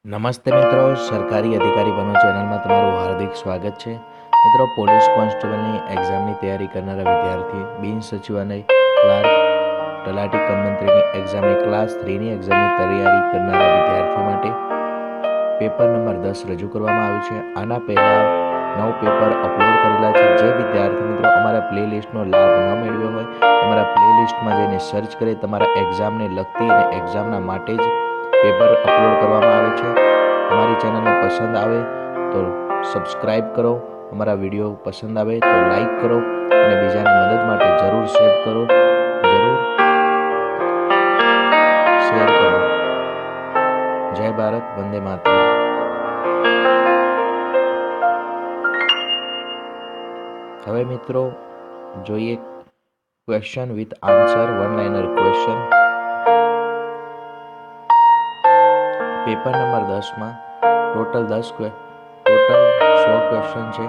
નમસ્તે મિત્રો, સરકારી અધિકારી બનો ચેનલમાં તમારું હાર્દિક સ્વાગત છે. મિત્રો, પોલીસ કોન્સ્ટેબલની એક્ઝામની તૈયારી કરનારા વિદ્યાર્થી, બિન સચિવાલય ક્લાર્ક, તલાટી કમ મંત્રીની એક્ઝામની ક્લાસ 3ની એક્ઝામની તૈયારી કરનારા વિદ્યાર્થીઓ માટે પેપર નંબર 10 રજૂ કરવામાં આવ્યું છે. આના પહેલાં 9 પેપર અપલોડ કરેલા છે. જે વિદ્યાર્થી મિત્રો અમારા પ્લેલિસ્ટનો લાભ ન મેળવ્યો હોય, તમારા પ્લેલિસ્ટમાં જઈને સર્ચ કરી તમારા એક્ઝામને લગતી અને એક્ઝામના માટે જ પેપર અપલોડ કરવામાં આવે છે. અમારી ચેનલને પસંદ આવે તો સબસ્ક્રાઈબ કરો, અમારા વિડીયો પસંદ આવે તો લાઈક કરો અને બીજાને મદદ માટે જરૂર શેર કરો. જય ભારત, વંદે માતરમ. હવે મિત્રો જોઈએ question with answer, one liner question. Paper number 10માં ટોટલ 100 ક્વેશ્ચન છે.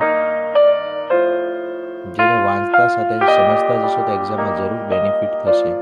જેને વાંચતા સાથે સમજતા જશો તો એક્ઝામમાં જરૂર બેનિફિટ થશે.